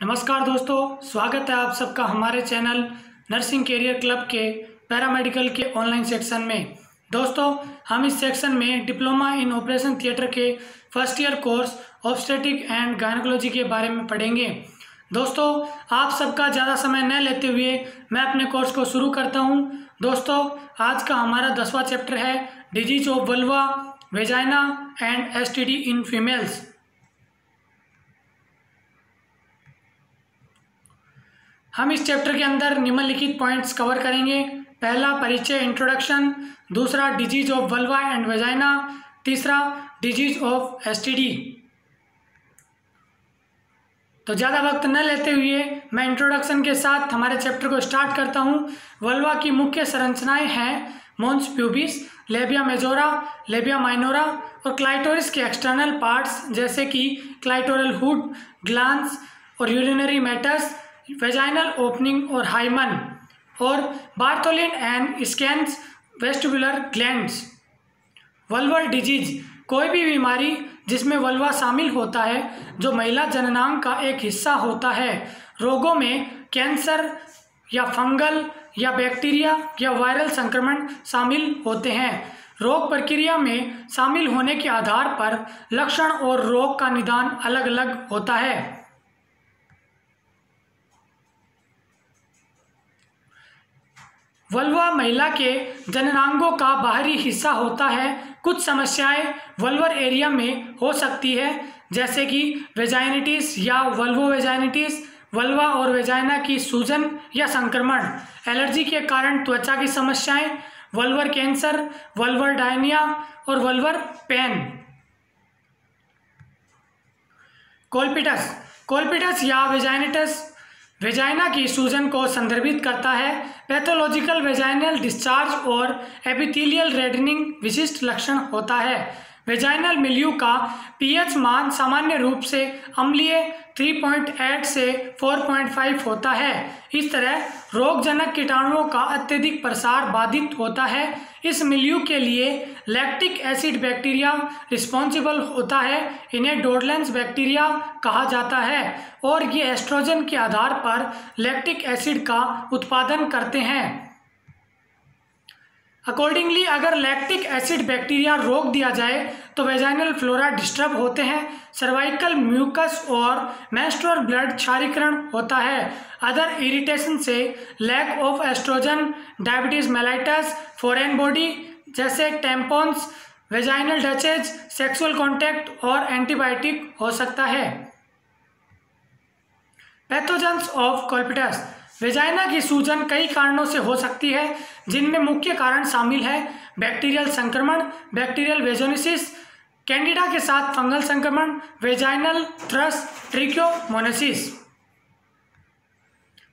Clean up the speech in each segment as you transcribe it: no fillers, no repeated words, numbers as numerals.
नमस्कार दोस्तों, स्वागत है आप सबका हमारे चैनल नर्सिंग कैरियर क्लब के पैरामेडिकल के ऑनलाइन सेक्शन में। दोस्तों, हम इस सेक्शन में डिप्लोमा इन ऑपरेशन थिएटर के first year course obstetric and gynaecology के बारे में पढ़ेंगे। दोस्तों, आप सबका ज़्यादा समय न लेते हुए मैं अपने कोर्स को शुरू करता हूं। दोस्तों, आज का हमारा 10वां चैप्टर है disease of vulva, vagina and STD in females. हम इस चैप्टर के अंदर निम्नलिखित पॉइंट्स कवर करेंगे। पहला, परिचय इंट्रोडक्शन। दूसरा, disease of vulva and vagina. तीसरा, डिजीज ऑफ एसटीडी। तो ज़्यादा वक्त न लेते हुए मैं इंट्रोडक्शन के साथ हमारे चैप्टर को स्टार्ट करता हूं। वल्वा की मुख्य संरचनाएं हैं mons pubis, labia majora, labia minora और क्लाइटोरिस के एक्सटर्नल पार्ट्स जैसे कि क्लाइटोरल हुड, ग्लांस और यूरिनरी मैटर्स, वेजाइनल ओपनिंग और हाइमन, और Bartholin and Skene's vestibular glands. Vulval disease कोई भी बीमारी जिसमें वल्वा शामिल होता है जो महिला जननांग का एक हिस्सा होता है। रोगों में कैंसर या फंगल या बैक्टीरिया या वायरल संक्रमण शामिल होते हैं। रोग प्रक्रिया में शामिल होने के आधार पर लक्षण और रोग का निदान अलग अलग होता है। वल्वा महिला के जननांगों का बाहरी हिस्सा होता है। कुछ समस्याएं वल्वर एरिया में हो सकती है जैसे कि वेजाइनिटिस या वल्वोवेजाइनिटिस, वल्वा और वेजाइना की सूजन या संक्रमण, एलर्जी के कारण त्वचा की समस्याएं, वल्वर कैंसर, वल्वर डायनिया और वल्वर पेन। कोल्पिटस या वेजाइनिटिस वेजाइना की सूजन को संदर्भित करता है। पैथोलॉजिकल वेजाइनल डिस्चार्ज और एपिथेलियल रेडनिंग विशिष्ट लक्षण होता है। वेजाइनल मिल्यू का पीएच मान सामान्य रूप से अम्लीय 3.8 से 4.5 होता है। इस तरह रोगजनक कीटाणुओं का अत्यधिक प्रसार बाधित होता है। इस मिल्यू के लिए लैक्टिक एसिड बैक्टीरिया रिस्पॉन्सिबल होता है। इन्हें डोडलेंस बैक्टीरिया कहा जाता है और ये एस्ट्रोजन के आधार पर लैक्टिक एसिड का उत्पादन करते हैं। अकॉर्डिंगली अगर लैक्टिक एसिड बैक्टीरिया रोक दिया जाए तो वेजाइनल फ्लोरा डिस्टर्ब होते हैं, सर्वाइकल म्यूकस और मेंस्ट्रुअल ब्लड क्षारीकरण होता है। अदर इरिटेशन से lack of oestrogen, diabetes mellitus, foreign body जैसे tampons, vaginal douches, sexual contact और एंटीबायोटिक हो सकता है। Pathogens of कोल्पिटस। वेजाइना की सूजन कई कारणों से हो सकती है जिनमें मुख्य कारण शामिल है बैक्टीरियल संक्रमण, बैक्टीरियल वेजोनिसिस, कैंडिडा के साथ फंगल संक्रमण, वेजाइनल थ्रस, ट्रिकोमोनासिस।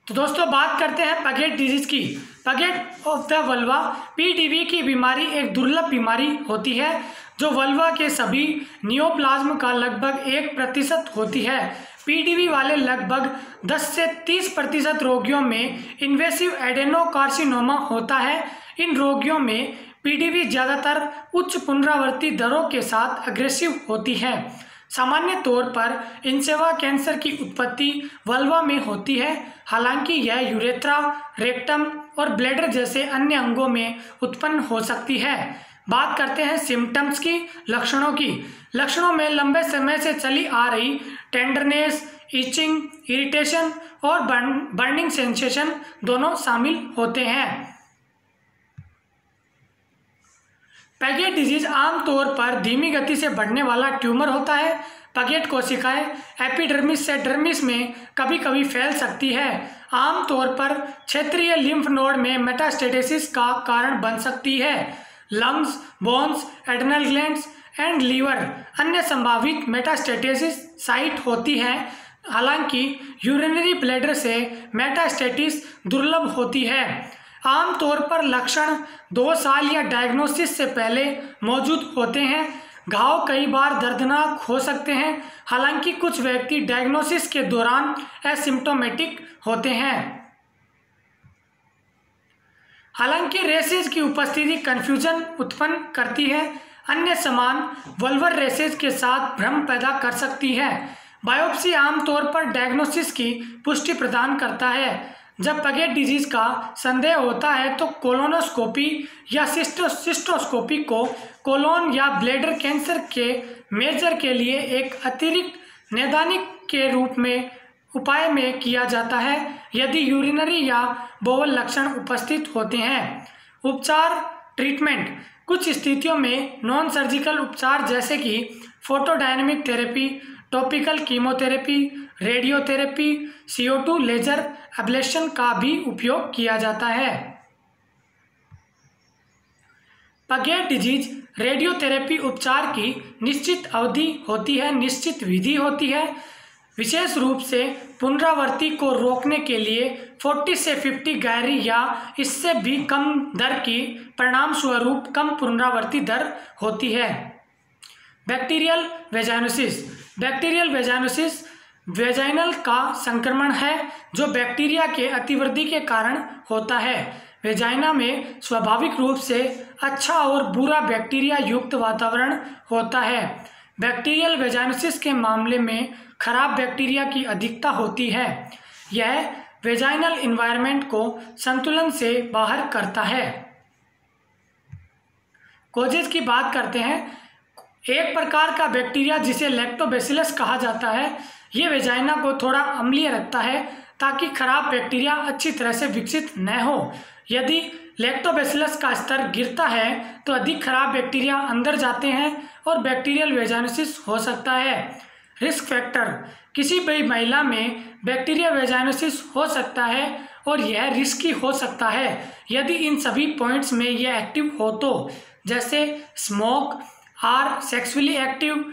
तो दोस्तों, बात करते हैं पगेट डिजीज की। Paget of the vulva PDV की बीमारी एक दुर्लभ बीमारी होती है जो वल्वा के सभी नियोप्लाज्म का लगभग 1% होती है। पीडीवी वाले लगभग 10 से 30% रोगियों में इन्वेसिव एडेनोकार्सिनोमा होता है। इन रोगियों में पीडीवी ज़्यादातर उच्च पुनरावृत्ति दरों के साथ अग्रेसिव होती है। सामान्य तौर पर इंसेवा कैंसर की उत्पत्ति वल्वा में होती है, हालांकि यह यूरेथ्रा, रेक्टम और ब्लैडर जैसे अन्य अंगों में उत्पन्न हो सकती है। बात करते हैं सिम्टम्स की, लक्षणों की। लक्षणों में लंबे समय से चली आ रही टेंडरनेस, इचिंग, इरिटेशन और बर्निंग सेंसेशन दोनों शामिल होते हैं। पगेट डिजीज आमतौर पर धीमी गति से बढ़ने वाला ट्यूमर होता है। पगेट कोशिकाएं एपिडर्मिस से डर्मिस में कभी कभी फैल सकती है। आमतौर पर क्षेत्रीय लिम्फ नोड में मेटास्टेसिस का कारण बन सकती है। Lungs, bones, adrenal glands and liver अन्य संभावित मेटास्टेसिस साइट होती है। हालांकि यूरिनरी ब्लैडर से मेटास्टेसिस दुर्लभ होती है। आमतौर पर लक्षण 2 साल या डायग्नोसिस से पहले मौजूद होते हैं। घाव कई बार दर्दनाक हो सकते हैं, हालांकि कुछ व्यक्ति डायग्नोसिस के दौरान एसिम्प्टोमेटिक होते हैं। हालांकि रेसेज की उपस्थिति कन्फ्यूजन उत्पन्न करती है। अन्य समान वल्वर रेसेज के साथ भ्रम पैदा कर सकती है। बायोप्सी आमतौर पर डायग्नोसिस की पुष्टि प्रदान करता है। जब पगेट डिजीज का संदेह होता है तो कोलोनोस्कोपी या सिस्टोस्कोपी को कोलोन या ब्लैडर कैंसर के मेजर के लिए एक अतिरिक्त नैदानिक के रूप में उपाय में किया जाता है यदि यूरिनरी या बोवल लक्षण उपस्थित होते हैं। उपचार ट्रीटमेंट कुछ स्थितियों में नॉन सर्जिकल उपचार जैसे कि photodynamic therapy, topical chemotherapy, radiotherapy, CO2 laser ablation का भी उपयोग किया जाता है। पगेट डिजीज रेडियोथेरेपी उपचार की निश्चित अवधि होती है, निश्चित विधि होती है, विशेष रूप से पुनरावृत्ति को रोकने के लिए 40 से 50 गैरी या इससे भी कम दर की परिणाम स्वरूप कम पुनरावृत्ति दर होती है। बैक्टीरियल वेजाइनोसिस। बैक्टीरियल वेजाइनोसिस वेजाइनल का संक्रमण है जो बैक्टीरिया के अतिवृद्धि के कारण होता है। वेजाइना में स्वाभाविक रूप से अच्छा और बुरा बैक्टीरिया युक्त वातावरण होता है। बैक्टीरियल वेजाइनोसिस के मामले में खराब बैक्टीरिया की अधिकता होती है। यह वेजाइनल एनवायरनमेंट को संतुलन से बाहर करता है। कोजेज की बात करते हैं। एक प्रकार का बैक्टीरिया जिसे लैक्टोबैसिलस कहा जाता है, ये वेजाइना को थोड़ा अम्लीय रखता है ताकि खराब बैक्टीरिया अच्छी तरह से विकसित न हो। यदि लैक्टोबैसिलस का स्तर गिरता है तो अधिक खराब बैक्टीरिया अंदर जाते हैं और बैक्टीरियल वेजाइनोसिस हो सकता है। Risk factor. किसी भी महिला में बैक्टीरियल वेजाइनोसिस हो सकता है और यह रिस्की हो सकता है यदि इन सभी पॉइंट्स में यह एक्टिव हो तो, जैसे smoke, or sexually active,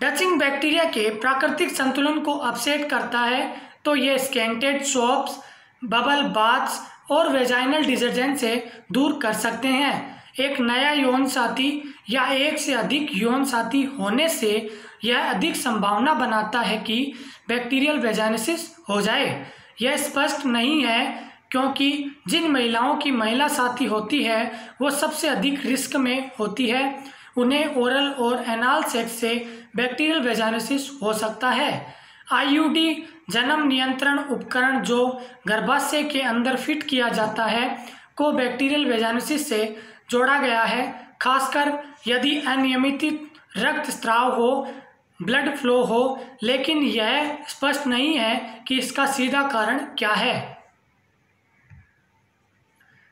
douching bacteria के प्राकृतिक संतुलन को अपसेट करता है तो ये स्कैंटेड सोप्स, बबल बाथ्स और वेजाइनल डिटर्जेंट से दूर कर सकते हैं। एक नया यौन साथी या एक से अधिक यौन साथी होने से यह अधिक संभावना बनाता है कि बैक्टीरियल वेजाइनोसिस हो जाए। यह स्पष्ट नहीं है क्योंकि जिन महिलाओं की महिला साथी होती है वो सबसे अधिक रिस्क में होती है। उन्हें ओरल और एनाल सेक्स से बैक्टीरियल वेजाइनोसिस हो सकता है। IUD जन्म नियंत्रण उपकरण जो गर्भाशय के अंदर फिट किया जाता है को बैक्टीरियल वेजाइनोसिस से जोड़ा गया है, खासकर यदि अनियमित रक्त स्राव हो, ब्लड फ्लो हो, लेकिन यह स्पष्ट नहीं है कि इसका सीधा कारण क्या है।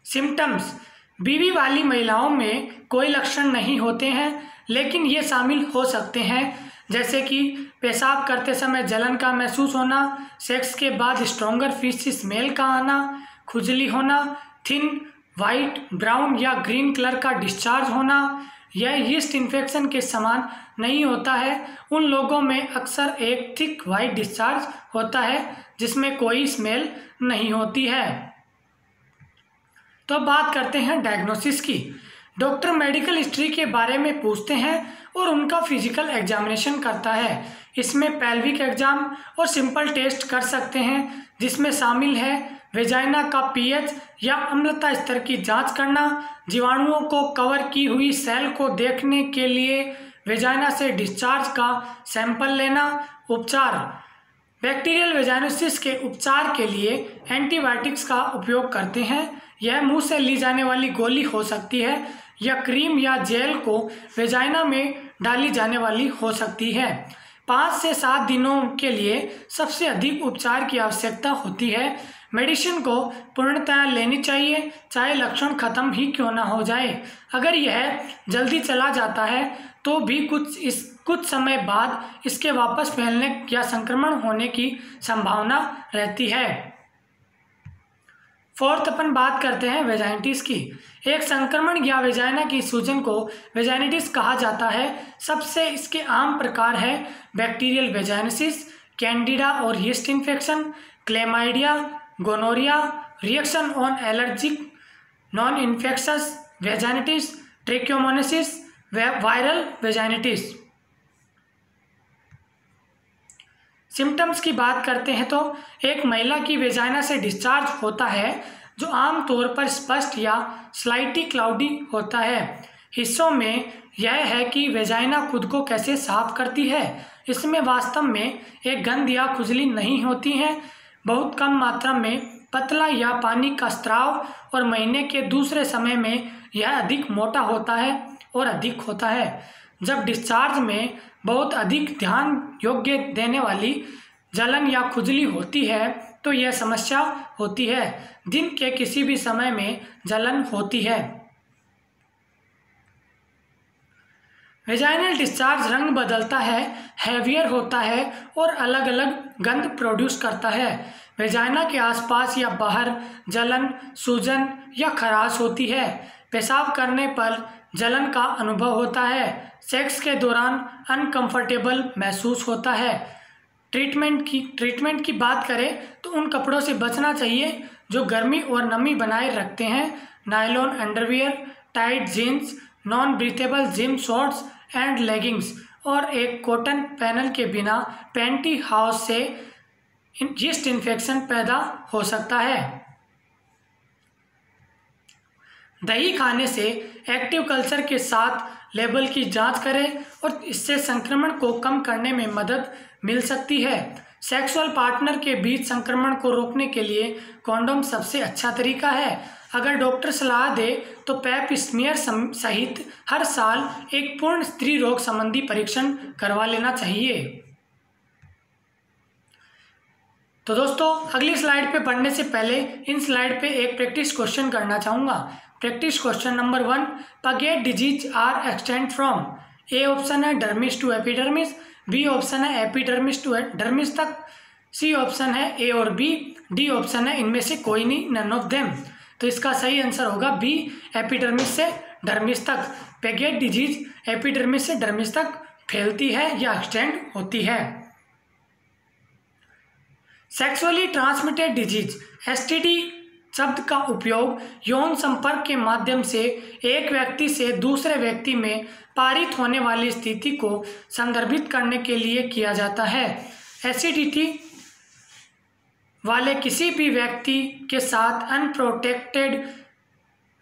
सिम्टम्स। बीवी वाली महिलाओं में कोई लक्षण नहीं होते हैं लेकिन ये शामिल हो सकते हैं जैसे कि पेशाब करते समय जलन का महसूस होना, सेक्स के बाद स्ट्रॉन्गर फिश स्मेल का आना, खुजली होना, थिन वाइट, ब्राउन या ग्रीन कलर का डिस्चार्ज होना। यह यीस्ट इन्फेक्शन के समान नहीं होता है। उन लोगों में अक्सर एक थिक वाइट डिस्चार्ज होता है जिसमें कोई स्मेल नहीं होती है। तो अब बात करते हैं डायग्नोसिस की। डॉक्टर मेडिकल हिस्ट्री के बारे में पूछते हैं और उनका फिजिकल एग्जामिनेशन करता है। इसमें पेल्विक एग्जाम और सिंपल टेस्ट कर सकते हैं जिसमें शामिल है वेजाइना का pH या अम्लता स्तर की जांच करना, जीवाणुओं को कवर की हुई सेल को देखने के लिए वेजाइना से डिस्चार्ज का सैंपल लेना। उपचार। बैक्टीरियल वेजाइनोसिस के उपचार के लिए एंटीबायोटिक्स का उपयोग करते हैं। यह मुंह से ली जाने वाली गोली हो सकती है या क्रीम या जेल को वेजाइना में डाली जाने वाली हो सकती है। 5 से 7 दिनों के लिए सबसे अधिक उपचार की आवश्यकता होती है। मेडिसिन को पूर्णतः लेनी चाहिए चाहे लक्षण खत्म ही क्यों ना हो जाए। अगर यह जल्दी चला जाता है तो भी कुछ समय बाद इसके वापस फैलने या संक्रमण होने की संभावना रहती है। फोर्थ अपन बात करते हैं वेजाइनिटिस की। एक संक्रमण या वेजाइना की सूजन को वेजाइनिटिस कहा जाता है। सबसे इसके आम प्रकार है बैक्टीरियल वेजाइनोसिस, कैंडिडा और yeast infection, chlamydia, gonorrhoea, reaction on allergic non infectious vaginitis, trichomoniasis, viral vaginitis. Symptoms की बात करते हैं तो एक महिला की वेजाइना से डिस्चार्ज होता है जो आमतौर पर स्पष्ट या स्लाइटली क्लाउडी होता है। हिस्सों में यह है कि वेजाइना खुद को कैसे साफ करती है। इसमें वास्तव में एक गंध या खुजली नहीं होती है। बहुत कम मात्रा में पतला या पानी का स्राव और महीने के दूसरे समय में यह अधिक मोटा होता है और अधिक होता है। जब डिस्चार्ज में बहुत अधिक ध्यान योग्य देने वाली जलन या खुजली होती है तो यह समस्या होती है। दिन के किसी भी समय में जलन होती है। वेजाइनल डिस्चार्ज रंग बदलता है, हैवियर होता है और अलग अलग गंध प्रोड्यूस करता है। वेजाइना के आसपास या बाहर जलन, सूजन या खराश होती है। पेशाब करने पर जलन का अनुभव होता है। सेक्स के दौरान अनकंफर्टेबल महसूस होता है। ट्रीटमेंट की बात करें तो उन कपड़ों से बचना चाहिए जो गर्मी और नमी बनाए रखते हैं। Nylon underwear, tight jeans, non breathable gym shorts and leggings और एक कॉटन पैनल के बिना पैंटी हाउस से यीस्ट इन्फेक्शन पैदा हो सकता है। दही खाने से एक्टिव कल्चर के साथ लेबल की जांच करें और इससे संक्रमण को कम करने में मदद मिल सकती है। सेक्सुअल पार्टनर के बीच संक्रमण को रोकने के लिए कॉन्डोम सबसे अच्छा तरीका है। अगर डॉक्टर सलाह दे तो पैप स्मीयर सहित हर साल एक पूर्ण स्त्री रोग संबंधी परीक्षण करवा लेना चाहिए। तो दोस्तों, अगली स्लाइड पे पढ़ने से पहले इन स्लाइड पे एक प्रैक्टिस क्वेश्चन करना चाहूँगा। Practice question number 1, Paget disease are extend from. A option है dermis to epidermis, B option है एपिडर्मिस टू डर्मिस तक, सी ऑप्शन है ए और बी, डी ऑप्शन है इनमें से कोई नहीं, नन ऑफ देम। तो इसका सही आंसर होगा बी, एपिडर्मिस से डर्मिस तक। पगेट डिजीज एपिडर्मिस से डर्मिस तक फैलती है या एक्सटेंड होती है। सेक्सुअली ट्रांसमिटेड डिजीज, एसटीडी शब्द का उपयोग यौन संपर्क के माध्यम से एक व्यक्ति से दूसरे व्यक्ति में पारित होने वाली स्थिति को संदर्भित करने के लिए किया जाता है। एसिडिटी वाले किसी भी व्यक्ति के साथ अनप्रोटेक्टेड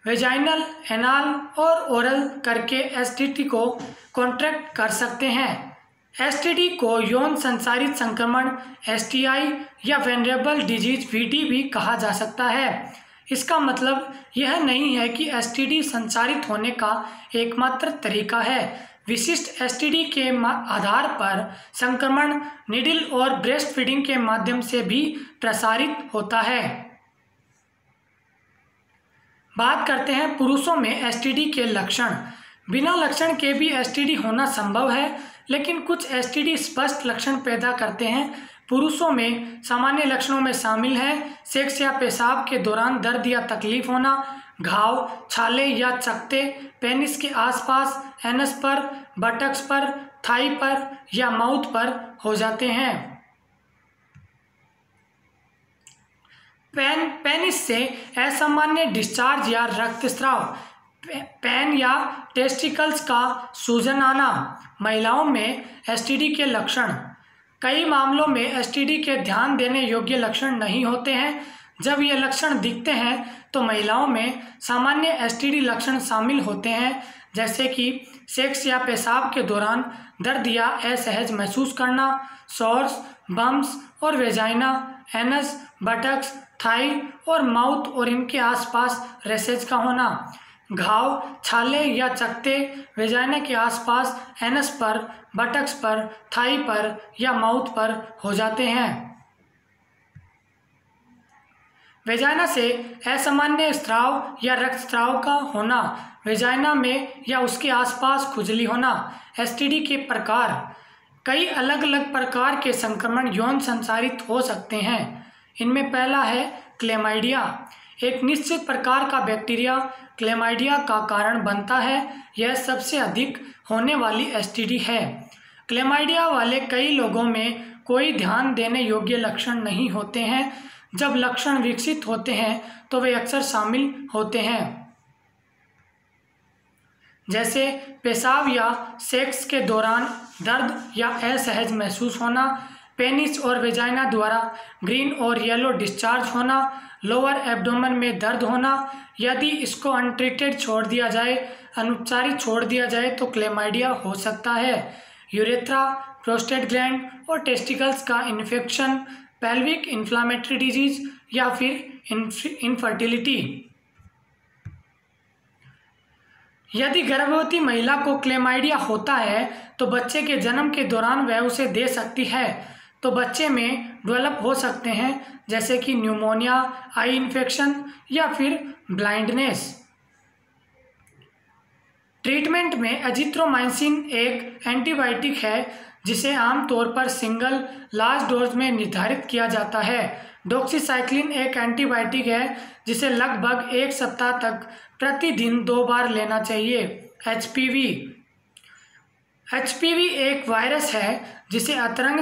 वेजाइनल, एनाल और ओरल करके एसटीडी को कॉन्ट्रैक्ट कर सकते हैं। एसटीडी को यौन संचारित संक्रमण, एसटीआई या वेनरेबल डिजीज वीडी भी कहा जा सकता है। इसका मतलब यह नहीं है कि एसटीडी संचारित होने का एकमात्र तरीका है। विशिष्ट एसटीडी के आधार पर संक्रमण निडल और ब्रेस्ट फीडिंग के माध्यम से भी प्रसारित होता है। बात करते हैं पुरुषों में एसटीडी के लक्षण। बिना लक्षण के भी एसटीडी होना संभव है, लेकिन कुछ एसटीडी स्पष्ट लक्षण पैदा करते हैं। पुरुषों में सामान्य लक्षणों में शामिल हैं सेक्स या पेशाब के दौरान दर्द या तकलीफ होना, घाव, छाले या चकत्ते पेनिस के आसपास, एनस पर, बटक्स पर, थाई पर या माउथ पर हो जाते हैं। पेनिस से असामान्य डिस्चार्ज या रक्तस्राव, पेन या टेस्टिकल्स का सूजन आना। महिलाओं में एसटीडी के लक्षण, कई मामलों में एसटीडी के ध्यान देने योग्य लक्षण नहीं होते हैं। जब ये लक्षण दिखते हैं तो महिलाओं में सामान्य एसटीडी लक्षण शामिल होते हैं, जैसे कि सेक्स या पेशाब के दौरान दर्द या असहज महसूस करना, सॉर्स, बम्स और वेजाइना, एनस, बटक्स, थाई और माउथ और इनके आसपास रैशेज का होना, घाव, छाले या चकत्ते वेजाइना के आसपास, एनस पर, बटक्स पर, थाई पर या माउथ पर हो जाते हैं। वेजाइना से असामान्य स्राव या रक्तस्राव का होना, वेजाइना में या उसके आसपास खुजली होना। एसटीडी के प्रकार, कई अलग अलग प्रकार के संक्रमण यौन संचारित हो सकते हैं। इनमें पहला है क्लेमाइडिया। एक निश्चित प्रकार का बैक्टीरिया क्लेमाइडिया का कारण बनता है। यह सबसे अधिक होने वाली एसटीडी है। क्लेमाइडिया वाले कई लोगों में कोई ध्यान देने योग्य लक्षण नहीं होते हैं। जब लक्षण विकसित होते हैं तो वे अक्सर शामिल होते हैं, जैसे पेशाब या सेक्स के दौरान दर्द या असहज महसूस होना, पेनिस और वेजाइना द्वारा ग्रीन और येलो डिस्चार्ज होना, लोअर एब्डोमेन में दर्द होना। यदि इसको अनट्रीटेड छोड़ दिया जाए, अनुपचारित छोड़ दिया जाए तो क्लेमाइडिया हो सकता है। यूरेथ्रा, प्रोस्टेट ग्लैंड और टेस्टिकल्स का इन्फेक्शन, पेल्विक इन्फ्लामेटरी डिजीज या फिर इनफर्टिलिटी। यदि गर्भवती महिला को क्लेमाइडिया होता है तो बच्चे के जन्म के दौरान वह उसे दे सकती है, तो बच्चे में डेवलप हो सकते हैं जैसे कि न्यूमोनिया, आई इन्फेक्शन या फिर ब्लाइंडनेस। ट्रीटमेंट में एजिथ्रोमाइसिन एक एंटीबायोटिक है जिसे आमतौर पर सिंगल लार्ज डोज में निर्धारित किया जाता है। डॉक्सीसाइक्लिन एक एंटीबायोटिक है जिसे लगभग 1 सप्ताह तक प्रतिदिन 2 बार लेना चाहिए। एचपीवी एक वायरस है जिसे अंतरंग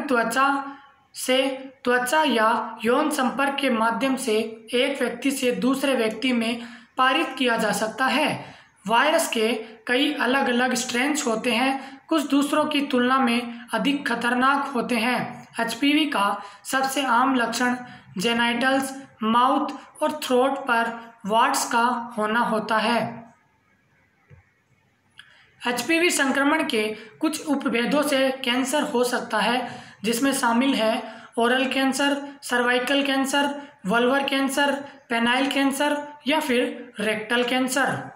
त्वचा या यौन संपर्क के माध्यम से एक व्यक्ति से दूसरे व्यक्ति में पारित किया जा सकता है। वायरस के कई अलग अलग स्ट्रेन्स होते हैं, कुछ दूसरों की तुलना में अधिक खतरनाक होते हैं। एचपीवी का सबसे आम लक्षण जेनाइटल्स, माउथ और थ्रोट पर वार्ट्स का होना होता है। एचपीवी संक्रमण के कुछ उपभेदों से कैंसर हो सकता है, जिसमें शामिल है oral cancer, cervical cancer, vulvar cancer, penile cancer या फिर रेक्टल कैंसर।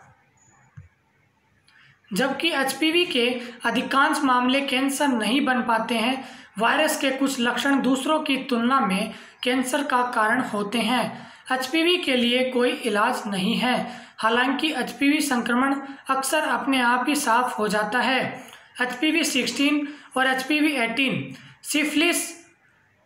जबकि एचपीवी के अधिकांश मामले कैंसर नहीं बन पाते हैं, वायरस के कुछ लक्षण दूसरों की तुलना में कैंसर का कारण होते हैं। एचपीवी के लिए कोई इलाज नहीं है, हालांकि एचपीवी संक्रमण अक्सर अपने आप ही साफ हो जाता है। एचपीवी 16 और एचपीवी 18 सिफिलिस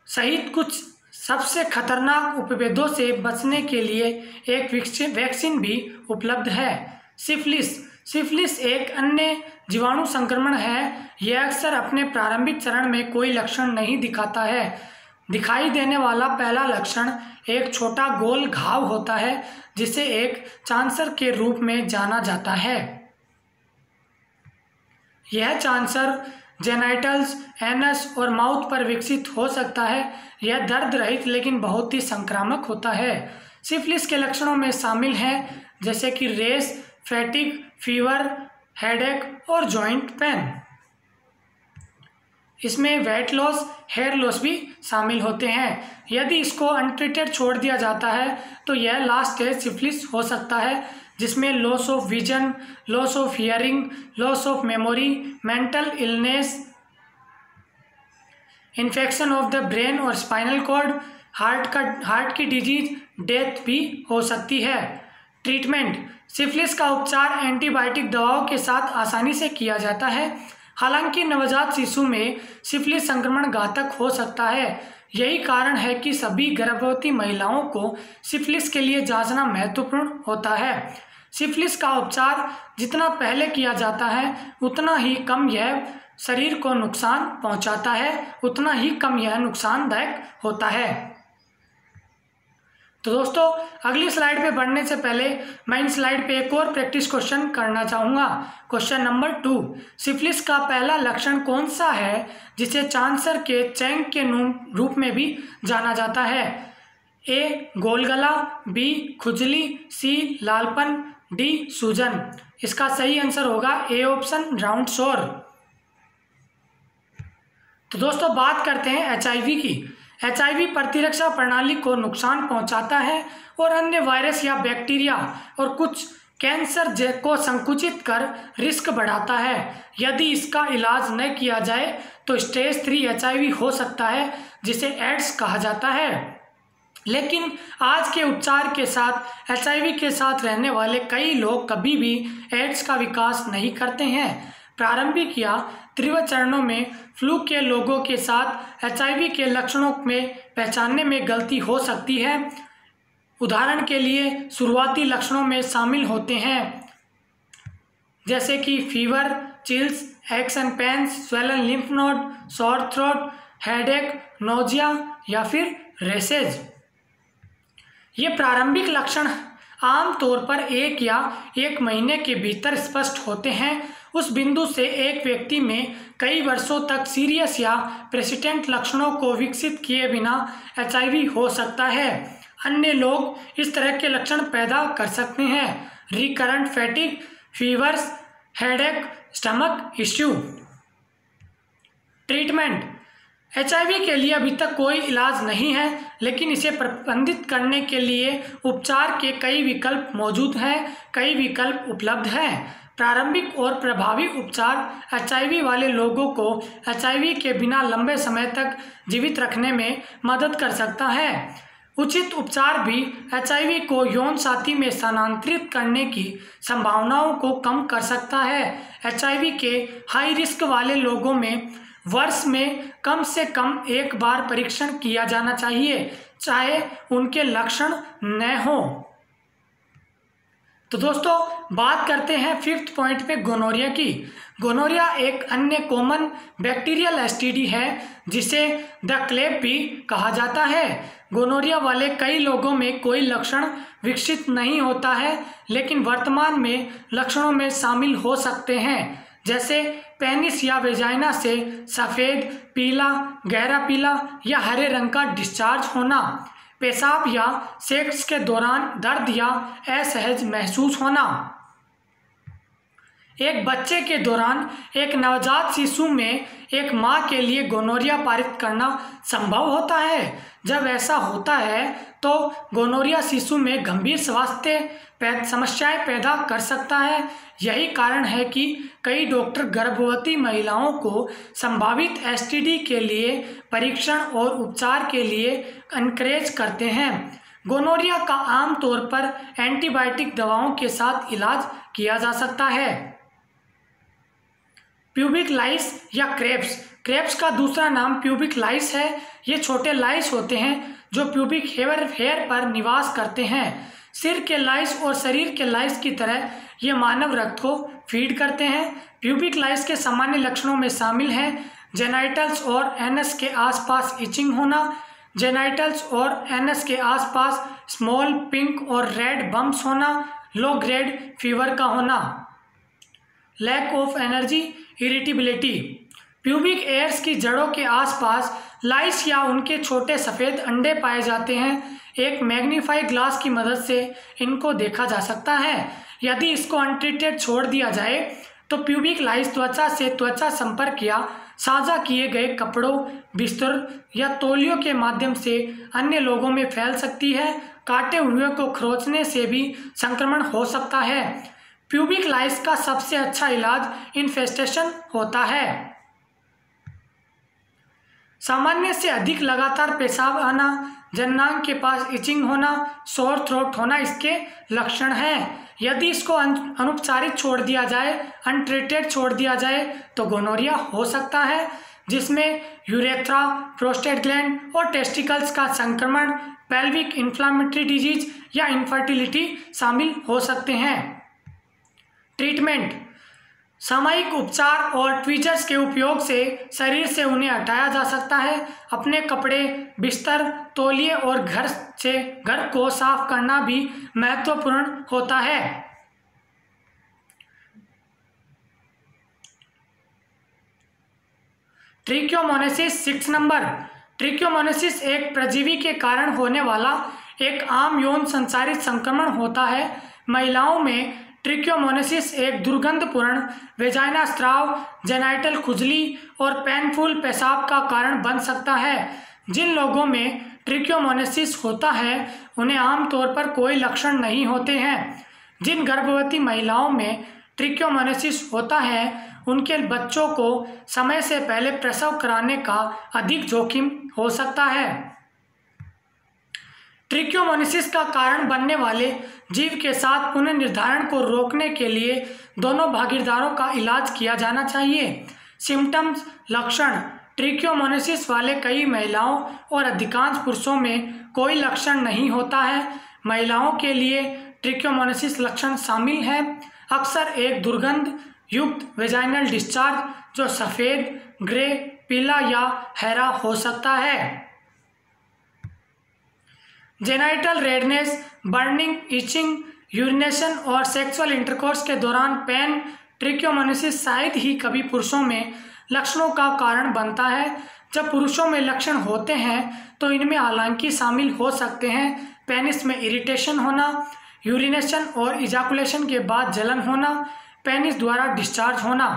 सहित कुछ सबसे खतरनाक उपभेदों से बचने के लिए एक वैक्सीन भी उपलब्ध है। सिफिलिस एक अन्य जीवाणु संक्रमण है। यह अक्सर अपने प्रारंभिक चरण में कोई लक्षण नहीं दिखाता है। दिखाई देने वाला पहला लक्षण एक छोटा गोल घाव होता है जिसे एक चांसर के रूप में जाना जाता है। यह चांसर जेनाइटल्स, एनस और माउथ पर विकसित हो सकता है। यह दर्द रहित लेकिन बहुत ही संक्रामक होता है। सिफिलिस के लक्षणों में शामिल हैं जैसे कि रेस, फैटिग, फीवर, हेडेक और जॉइंट पेन। इसमें वेट लॉस, हेयर लॉस भी शामिल होते हैं। यदि इसको अनट्रीटेड छोड़ दिया जाता है तो यह लास्ट स्टेज सिफिलिस हो सकता है, जिसमें loss of vision, loss of hearing, loss of memory, mental illness, infection of the brain और स्पाइनल कॉर्ड, हार्ट की डिजीज, डेथ भी हो सकती है। ट्रीटमेंट: सिफिलिस का उपचार एंटीबायोटिक दवाओं के साथ आसानी से किया जाता है। हालांकि नवजात शिशु में सिफिलिस संक्रमण घातक हो सकता है। यही कारण है कि सभी गर्भवती महिलाओं को सिफिलिस के लिए जांचना महत्वपूर्ण होता है। सिफिलिस का उपचार जितना पहले किया जाता है उतना ही कम यह शरीर को नुकसान पहुंचाता है, उतना ही कम यह नुकसानदायक होता है। तो दोस्तों, अगली स्लाइड पे बढ़ने से पहले मैं इन स्लाइड पे एक और प्रैक्टिस क्वेश्चन करना चाहूँगा। क्वेश्चन नंबर 2, सिफिलिस का पहला लक्षण कौन सा है जिसे चांसर के चैंक के रूप में भी जाना जाता है? ए गोल गला, बी खुजली, सी लालपन, डी सूजन। इसका सही आंसर होगा ए ऑप्शन, राउंड सोर। तो दोस्तों, बात करते हैं एचआईवी की। एचआईवी प्रतिरक्षा प्रणाली को नुकसान पहुंचाता है और अन्य वायरस या बैक्टीरिया और कुछ कैंसर को संकुचित कर रिस्क बढ़ाता है। यदि इसका इलाज न किया जाए तो स्टेज 3 एचआईवी हो सकता है, जिसे एड्स कहा जाता है। लेकिन आज के उपचार के साथ एचआईवी के साथ रहने वाले कई लोग कभी भी एड्स का विकास नहीं करते हैं। प्रारंभिक या तीव्र चरणों में फ्लू के लोगों के साथ एचआईवी के लक्षणों में पहचानने में गलती हो सकती है। उदाहरण के लिए शुरुआती लक्षणों में शामिल होते हैं जैसे कि fever, chills, aches and pains, swollen lymph node, sore throat, headache, nausea या फिर रेसेज। ये प्रारंभिक लक्षण आमतौर पर 1 या 1 महीने के भीतर स्पष्ट होते हैं। उस बिंदु से एक व्यक्ति में कई वर्षों तक सीरियस या प्रेसिडेंट लक्षणों को विकसित किए बिना एचआईवी हो सकता है। अन्य लोग इस तरह के लक्षण पैदा कर सकते हैं: recurrent fatigue, fevers, headache, stomach issue. Treatment: HIV के लिए अभी तक कोई इलाज नहीं है, लेकिन इसे प्रबंधित करने के लिए उपचार के कई विकल्प मौजूद हैं। कई विकल्प उपलब्ध हैं। प्रारंभिक और प्रभावी उपचार HIV वाले लोगों को HIV के बिना लंबे समय तक जीवित रखने में मदद कर सकता है। उचित उपचार भी HIV को यौन साथी में स्थानांतरित करने की संभावनाओं को कम कर सकता है। HIV के हाई रिस्क वाले लोगों में वर्ष में कम से कम एक बार परीक्षण किया जाना चाहिए, चाहे उनके लक्षण न हो। तो दोस्तों, बात करते हैं 5th पॉइंट पे गोनोरिया की। गोनोरिया एक अन्य कॉमन बैक्टीरियल STD है जिसे द क्लेब भी कहा जाता है। गोनोरिया वाले कई लोगों में कोई लक्षण विकसित नहीं होता है, लेकिन वर्तमान में लक्षणों में शामिल हो सकते हैं, जैसे पेनिस या वेजाइना से सफ़ेद, पीला, गहरा पीला या हरे रंग का डिस्चार्ज होना, पेशाब या सेक्स के दौरान दर्द या असहज महसूस होना। एक बच्चे के दौरान एक नवजात शिशु में एक मां के लिए गोनोरिया पारित करना संभव होता है। जब ऐसा होता है तो गोनोरिया शिशु में गंभीर स्वास्थ्य समस्याएं पैदा कर सकता है। यही कारण है कि कई डॉक्टर गर्भवती महिलाओं को संभावित STD के लिए परीक्षण और उपचार के लिए एनकरेज करते हैं। गोनोरिया का आमतौर पर एंटीबायोटिक दवाओं के साथ इलाज किया जा सकता है। प्यूबिक लाइस या क्रेब्स। क्रेब्स का दूसरा नाम प्यूबिक लाइस है। ये छोटे लाइस होते हैं जो प्यूबिक हेयर पर निवास करते हैं। सिर के लाइस और शरीर के लाइस की तरह ये मानव रक्त को फीड करते हैं। प्यूबिक लाइस के सामान्य लक्षणों में शामिल हैं जेनाइटल्स और एनस के आसपास इचिंग होना, जेनाइटल्स और एनस के आसपास स्मॉल पिंक और रेड बम्प्स होना, लो ग्रेड फीवर का होना, lack of energy, irritability. Pubic hairs की जड़ों के आसपास लाइस या उनके छोटे सफ़ेद अंडे पाए जाते हैं। एक मैग्नीफाइंग ग्लास की मदद से इनको देखा जा सकता है। यदि इसको अनट्रीटेड छोड़ दिया जाए तो प्यूबिक लाइस त्वचा से त्वचा संपर्क या साझा किए गए कपड़ों, बिस्तर या तौलियों के माध्यम से अन्य लोगों में फैल सकती है। काटे हुए को खरोंचने से भी संक्रमण हो सकता है। प्यूबिक लाइस का सबसे अच्छा इलाज इन्फेस्टेशन होता है। सामान्य से अधिक लगातार पेशाब आना, जननांग के पास इचिंग होना, सोर थ्रोट होना इसके लक्षण हैं। यदि इसको अनुपचारित छोड़ दिया जाए, अनट्रीटेड छोड़ दिया जाए तो गोनोरिया हो सकता है, जिसमें यूरेथ्रा, प्रोस्टेट ग्लैंड और टेस्टिकल्स का संक्रमण, पेल्विक इन्फ्लामेटरी डिजीज या इनफर्टिलिटी शामिल हो सकते हैं। ट्रीटमेंट: सामयिक उपचार और ट्वीजर्स के उपयोग से शरीर से उन्हें हटाया जा सकता है। अपने कपड़े, बिस्तर, तौलिए और घर को साफ करना भी महत्वपूर्ण होता है। ट्रिकोमोनासिस 6 नंबर। ट्रिकोमोनासिस एक परजीवी के कारण होने वाला एक आम यौन संचारित संक्रमण होता है। महिलाओं में ट्रिकोमोनासिस एक दुर्गंधपूर्ण वेजाइना स्राव, जेनाइटल खुजली और पेनफुल पेशाब का कारण बन सकता है। जिन लोगों में ट्रिकोमोनासिस होता है उन्हें आमतौर पर कोई लक्षण नहीं होते हैं। जिन गर्भवती महिलाओं में ट्रिकोमोनासिस होता है उनके बच्चों को समय से पहले प्रसव कराने का अधिक जोखिम हो सकता है। ट्रिकोमोनासिस का कारण बनने वाले जीव के साथ पुनर्निर्धारण को रोकने के लिए दोनों भागीदारों का इलाज किया जाना चाहिए। सिम्टम्स, लक्षण: ट्रिकोमोनासिस वाले कई महिलाओं और अधिकांश पुरुषों में कोई लक्षण नहीं होता है। महिलाओं के लिए ट्रिकोमोनासिस लक्षण शामिल हैं अक्सर एक दुर्गंध युक्त वेजाइनल डिस्चार्ज जो सफ़ेद, ग्रे, पीला या हरा हो सकता है। Genital redness, burning, itching, urination और सेक्सुअल इंटरकोर्स के दौरान पेन। ट्रिकोमोनासिस शायद ही कभी पुरुषों में लक्षणों का कारण बनता है। जब पुरुषों में लक्षण होते हैं तो इनमें हालांकि शामिल हो सकते हैं पेनिस में इरिटेशन होना, यूरिनेशन और इजाकुलेशन के बाद जलन होना, पेनिस द्वारा डिस्चार्ज होना।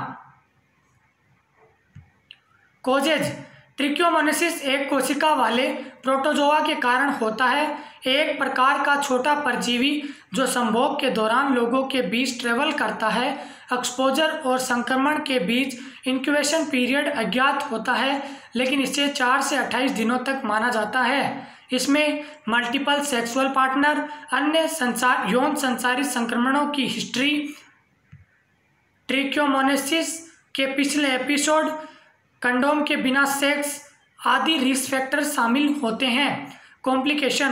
कोजेज। ट्रिक्योमोनासिस एक कोशिका वाले प्रोटोजोआ के कारण होता है, एक प्रकार का छोटा परजीवी जो संभोग के दौरान लोगों के बीच ट्रेवल करता है। एक्सपोजर और संक्रमण के बीच इंक्यूबेशन पीरियड अज्ञात होता है, लेकिन इसे 4 से 28 दिनों तक माना जाता है। इसमें मल्टीपल सेक्सुअल पार्टनर, अन्य यौन संचारित संक्रमणों की हिस्ट्री, ट्रिक्योमोनासिस के पिछले एपिसोड, कंडोम के बिना सेक्स आदि रिस्क फैक्टर शामिल होते हैं। कॉम्प्लिकेशन।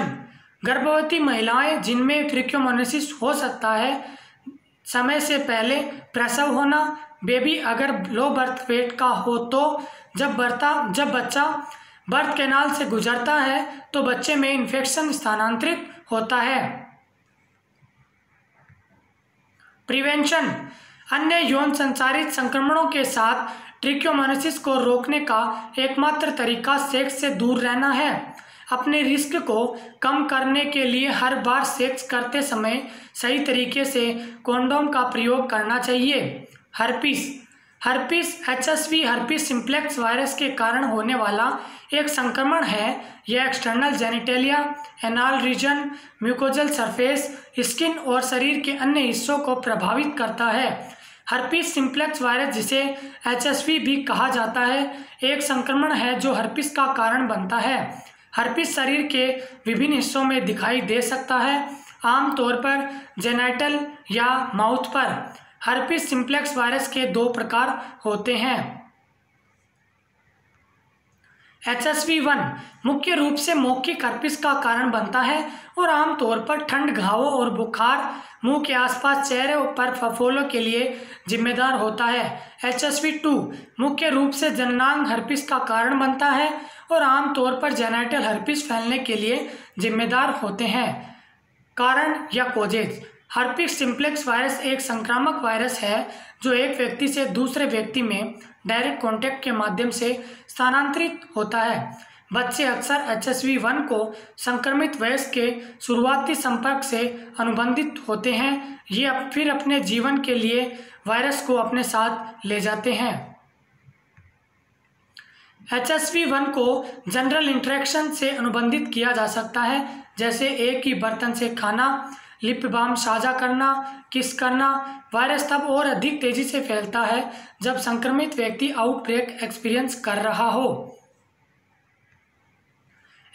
गर्भवती महिलाएं जिनमें ट्रिक्योमोनासिस हो सकता है, समय से पहले प्रसव होना, बेबी अगर लो बर्थ वेट का हो तो जब बच्चा बर्थ कैनाल से गुजरता है तो बच्चे में इन्फेक्शन स्थानांतरित होता है। प्रिवेंशन। अन्य यौन संचारित संक्रमणों के साथ ट्रिक्योमोनासिस को रोकने का एकमात्र तरीका सेक्स से दूर रहना है। अपने रिस्क को कम करने के लिए हर बार सेक्स करते समय सही तरीके से कॉन्डोम का प्रयोग करना चाहिए। Herpes HSV herpes simplex virus के कारण होने वाला एक संक्रमण है। यह external genitalia, anal region, mucosal surface, skin और शरीर के अन्य हिस्सों को प्रभावित करता है। हर्पिस सिम्प्लेक्स वायरस, जिसे HSV भी कहा जाता है, एक संक्रमण है जो हर्पिस का कारण बनता है। हर्पिस शरीर के विभिन्न हिस्सों में दिखाई दे सकता है, आमतौर पर जेनाइटल या माउथ पर। हर्पिस सिम्प्लेक्स वायरस के 2 प्रकार होते हैं। HSV-1 मुख्य रूप से मौखिक हर्पिस का कारण बनता है और आमतौर पर ठंड, घावों और बुखार, मुंह के आसपास, चेहरे पर फफोलों के लिए जिम्मेदार होता है। HSV-2 मुख्य रूप से जननांग हर्पिस का कारण बनता है और आमतौर पर जेनाइटल हर्पिस फैलने के लिए जिम्मेदार होते हैं। कारण या कोजेज। हर्पिस सिम्प्लेक्स वायरस एक संक्रामक वायरस है जो एक व्यक्ति से दूसरे व्यक्ति में डायरेक्ट कॉन्टैक्ट के माध्यम से स्थानांतरित होता है। बच्चे अक्सर HSV-1 को संक्रमित वयस्क के शुरुआती संपर्क से अनुबंधित होते हैं। ये फिर अपने जीवन के लिए वायरस को अपने साथ ले जाते हैं। HSV-1 को जनरल इंटरेक्शन से अनुबंधित किया जा सकता है, जैसे एक ही बर्तन से खाना, लिप बाम साझा करना, किस करना। वायरस तब और अधिक तेजी से फैलता है जब संक्रमित व्यक्ति आउटब्रेक एक्सपीरियंस कर रहा हो।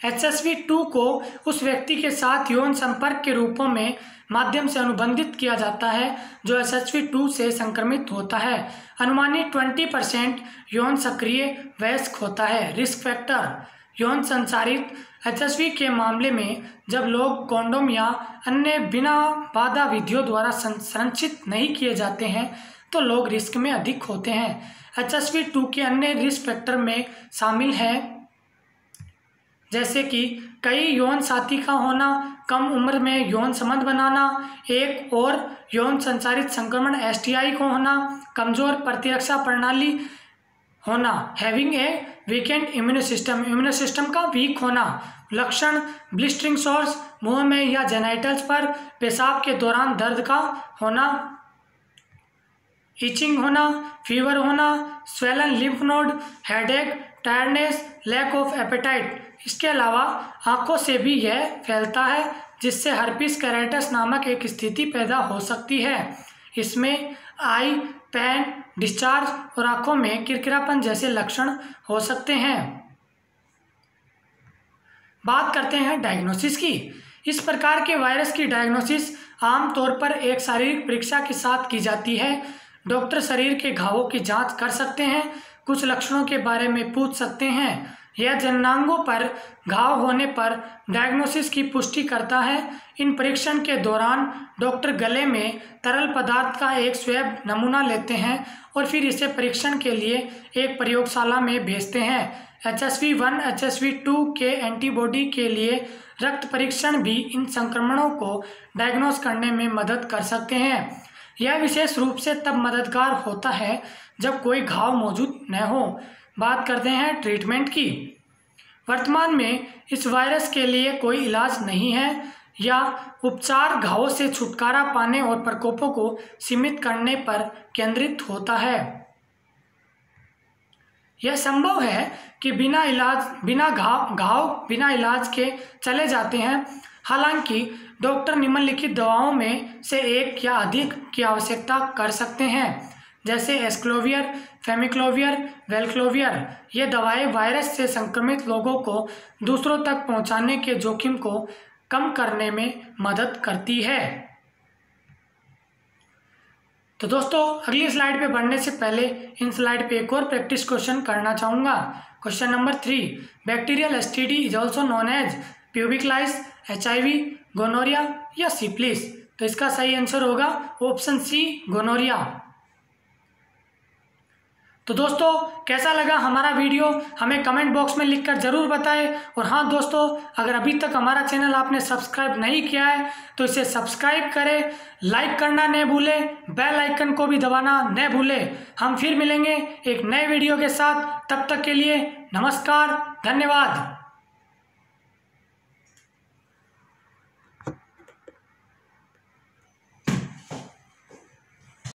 HSV-2 को उस व्यक्ति के साथ यौन संपर्क के रूपों में माध्यम से अनुबंधित किया जाता है जो HSV-2 से संक्रमित होता है। अनुमानित 20% यौन सक्रिय वयस्क होता है। Risk factor. यौन संचारित HSV के मामले में जब लोग कॉन्डोम या अन्य बिना बाधा विधियों द्वारा संरक्षित नहीं किए जाते हैं तो लोग रिस्क में अधिक होते हैं। HSV-2 के अन्य रिस्क फैक्टर में शामिल हैं जैसे कि कई यौन साथी का होना, कम उम्र में यौन संबंध बनाना, एक और यौन संचारित संक्रमण STI को होना, कमजोर प्रतिरक्षा प्रणाली होना, having a weekend immuno system का वीक होना। लक्षण: ब्लिस्टरिंग सोर्स, मुंह में या जेनाइटल्स पर पेशाब के दौरान दर्द का होना, इचिंग होना, फीवर होना, swollen lymph node, headache, tiredness, lack of appetite. इसके अलावा आंखों से भी यह फैलता है जिससे हर्पिस कैरेटस नामक एक स्थिति पैदा हो सकती है। इसमें आई, पैन, डिस्चार्ज और आंखों में किरकिरापन जैसे लक्षण हो सकते हैं। बात करते हैं डायग्नोसिस की। इस प्रकार के वायरस की डायग्नोसिस आमतौर पर एक शारीरिक परीक्षा के साथ की जाती है। डॉक्टर शरीर के घावों की जांच कर सकते हैं, कुछ लक्षणों के बारे में पूछ सकते हैं। यह जननांगों पर घाव होने पर डायग्नोसिस की पुष्टि करता है। इन परीक्षण के दौरान डॉक्टर गले में तरल पदार्थ का एक स्वैब नमूना लेते हैं और फिर इसे परीक्षण के लिए एक प्रयोगशाला में भेजते हैं। HSV-1, HSV-2 के एंटीबॉडी के लिए रक्त परीक्षण भी इन संक्रमणों को डायग्नोस करने में मदद कर सकते हैं। यह विशेष रूप से तब मददगार होता है जब कोई घाव मौजूद न हो। बात करते हैं ट्रीटमेंट की। वर्तमान में इस वायरस के लिए कोई इलाज नहीं है या उपचार घावों से छुटकारा पाने और प्रकोपों को सीमित करने पर केंद्रित होता है। यह संभव है कि बिना इलाज के चले जाते हैं। हालांकि डॉक्टर निम्नलिखित दवाओं में से एक या अधिक की आवश्यकता कर सकते हैं, जैसे एस्क्लोवियर, फेमिक्लोवियर, वेल्क्लोवियर। ये दवाएं वायरस से संक्रमित लोगों को दूसरों तक पहुंचाने के जोखिम को कम करने में मदद करती है। तो दोस्तों, अगली स्लाइड पे बढ़ने से पहले इन स्लाइड पे एक और प्रैक्टिस क्वेश्चन करना चाहूँगा। Question number 3, bacterial STD is also known as pubic lice, HIV, gonorrhoea या सिफिलिस। तो इसका सही आंसर होगा ऑप्शन सी, गोनोरिया। तो दोस्तों, कैसा लगा हमारा वीडियो हमें कमेंट बॉक्स में लिखकर ज़रूर बताएं। और हाँ दोस्तों, अगर अभी तक हमारा चैनल आपने सब्सक्राइब नहीं किया है तो इसे सब्सक्राइब करें, लाइक करना न भूलें, बेल आइकन को भी दबाना न भूलें। हम फिर मिलेंगे एक नए वीडियो के साथ। तब तक के लिए नमस्कार, धन्यवाद।